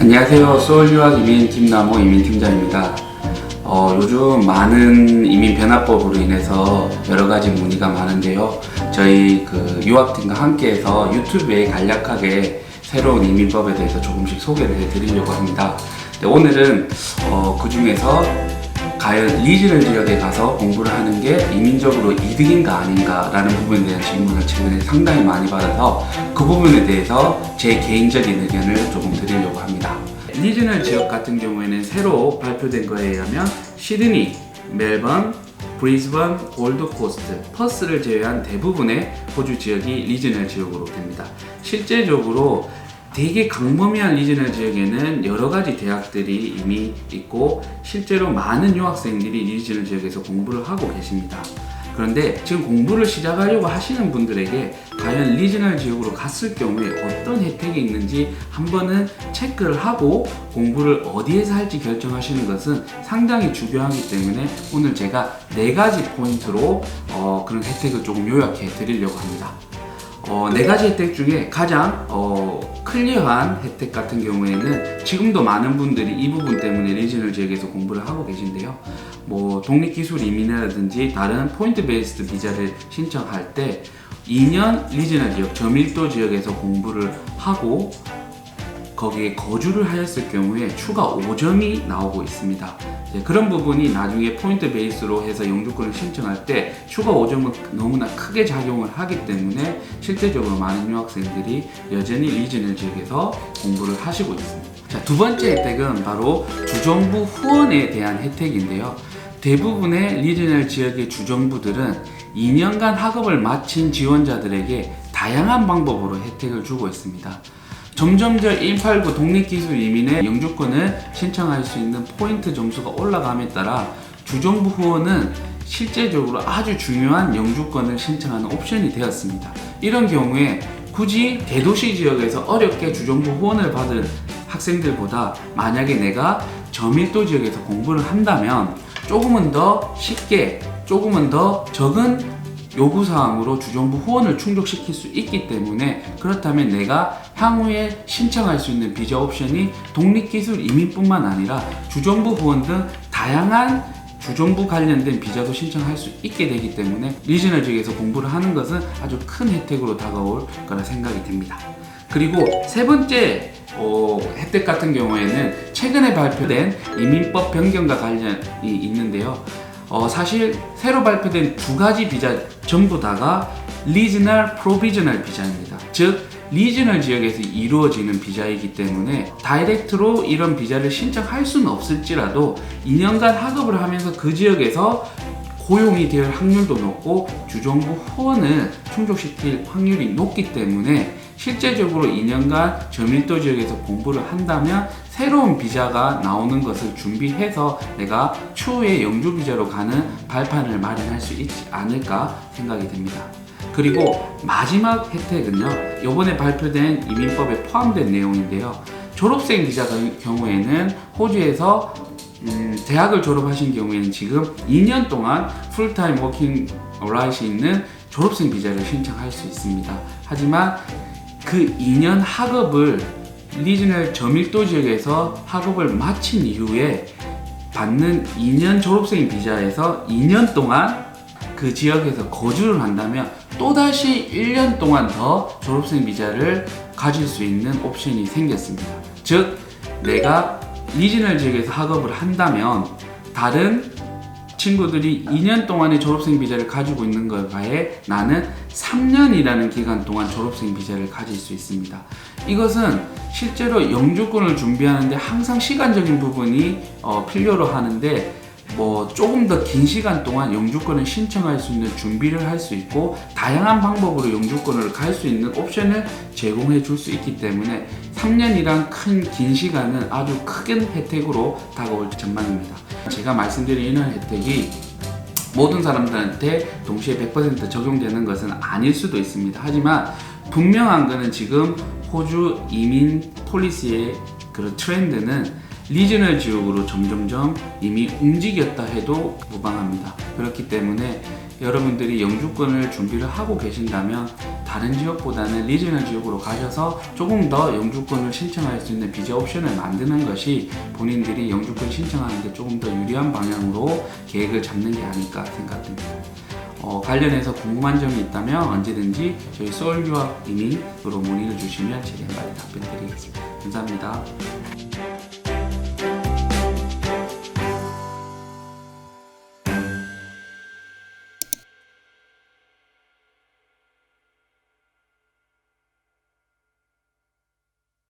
안녕하세요. 서울유학 이민팀 나무 이민팀장입니다. 요즘 많은 이민 변화법으로 인해서 여러 가지 문의가 많은데요. 저희 유학팀과 함께해서 유튜브에 간략하게 새로운 이민법에 대해서 조금씩 소개를 해드리려고 합니다. 오늘은 그 중에서 과연 리지널 지역에 가서 공부를 하는 게 이민적으로 이득인가 아닌가 라는 부분에 대한 질문을 최근에 상당히 많이 받아서 그 부분에 대해서 제 개인적인 의견을 조금 드리려고 합니다. 리지널 지역 같은 경우에는 새로 발표된 거에 의하면 시드니, 멜번, 브리즈번, 골드코스트, 퍼스를 제외한 대부분의 호주 지역이 리지널 지역으로 됩니다. 실제적으로 되게 광범위한 리지널 지역에는 여러 가지 대학들이 이미 있고 실제로 많은 유학생들이 리지널 지역에서 공부를 하고 계십니다. 그런데 지금 공부를 시작하려고 하시는 분들에게 과연 리지널 지역으로 갔을 경우에 어떤 혜택이 있는지 한번은 체크를 하고 공부를 어디에서 할지 결정하시는 것은 상당히 중요하기 때문에 오늘 제가 4가지 포인트로 그런 혜택을 조금 요약해 드리려고 합니다. 4가지 혜택 중에 가장 클리어한 혜택 같은 경우에는 지금도 많은 분들이 이 부분 때문에 리지널 지역에서 공부를 하고 계신데요. 독립기술 이민이라든지 다른 포인트 베이스드 비자를 신청할 때 2년 리지널 지역, 저밀도 지역에서 공부를 하고 거기에 거주를 하였을 경우에 추가 5점이 나오고 있습니다. 그런 부분이 나중에 포인트 베이스로 해서 영주권을 신청할 때 추가 5점은 너무나 크게 작용을 하기 때문에 실제적으로 많은 유학생들이 여전히 리지널 지역에서 공부를 하시고 있습니다. 자, 두 번째 혜택은 바로 주정부 후원에 대한 혜택인데요. 대부분의 리지널 지역의 주정부들은 2년간 학업을 마친 지원자들에게 다양한 방법으로 혜택을 주고 있습니다. 점점 더 189 독립기술 이민의 영주권을 신청할 수 있는 포인트 점수가 올라감에 따라 주정부 후원은 실제적으로 아주 중요한 영주권을 신청하는 옵션이 되었습니다. 이런 경우에 굳이 대도시 지역에서 어렵게 주정부 후원을 받은 학생들보다 만약에 내가 저밀도 지역에서 공부를 한다면 조금은 더 쉽게, 조금은 더 적은 요구사항으로 주정부 후원을 충족시킬 수 있기 때문에 그렇다면 내가 향후에 신청할 수 있는 비자 옵션이 독립기술 이민뿐만 아니라 주정부 후원 등 다양한 주정부 관련된 비자도 신청할 수 있게 되기 때문에 리지널 지역에서 공부를 하는 것은 아주 큰 혜택으로 다가올 거라 생각이 됩니다. 그리고 세 번째 혜택 같은 경우에는 최근에 발표된 이민법 변경과 관련이 있는데요. 사실 새로 발표된 2가지 비자 전부 다가 리지널 프로비저널 비자입니다. 즉 리지널 지역에서 이루어지는 비자이기 때문에 다이렉트로 이런 비자를 신청할 수는 없을지라도 2년간 학업을 하면서 그 지역에서 고용이 될 확률도 높고 주정부 후원을 충족시킬 확률이 높기 때문에 실제적으로 2년간 저밀도 지역에서 공부를 한다면 새로운 비자가 나오는 것을 준비해서 내가 추후에 영주 비자로 가는 발판을 마련할 수 있지 않을까 생각이 됩니다. 그리고 마지막 혜택은요, 이번에 발표된 이민법에 포함된 내용인데요. 졸업생 비자 경우에는 호주에서 대학을 졸업하신 경우에는 지금 2년 동안 풀타임 워킹 라이트이 있는 졸업생 비자를 신청할 수 있습니다. 하지만 그 2년 학업을 리지널 저밀도 지역에서 학업을 마친 이후에 받는 2년 졸업생 비자에서 2년 동안 그 지역에서 거주를 한다면 또다시 1년 동안 더 졸업생 비자를 가질 수 있는 옵션이 생겼습니다. 즉 내가 리지널 지역에서 학업을 한다면 다른 친구들이 2년 동안의 졸업생 비자를 가지고 있는 것과에 나는 3년이라는 기간 동안 졸업생 비자를 가질 수 있습니다. 이것은 실제로 영주권을 준비하는데 항상 시간적인 부분이 필요로 하는데 조금 더 긴 시간 동안 영주권을 신청할 수 있는 준비를 할 수 있고 다양한 방법으로 영주권을 갈 수 있는 옵션을 제공해 줄 수 있기 때문에 3년이란 긴 시간은 아주 큰 혜택으로 다가올 전망입니다. 제가 말씀드린 이런 혜택이 모든 사람들한테 동시에 100% 적용되는 것은 아닐 수도 있습니다. 하지만 분명한 것은 지금 호주 이민 폴리시의 그런 트렌드는 리지널 지역으로 점점점 이미 움직였다 해도 무방합니다. 그렇기 때문에 여러분들이 영주권을 준비를 하고 계신다면 다른 지역보다는 리저널 지역으로 가셔서 조금 더 영주권을 신청할 수 있는 비자 옵션을 만드는 것이 본인들이 영주권 신청하는 데 조금 더 유리한 방향으로 계획을 잡는 게 아닐까 생각됩니다. 관련해서 궁금한 점이 있다면 언제든지 저희 서울유학 이민으로 문의를 주시면 최대한 빨리 답변 드리겠습니다. 감사합니다.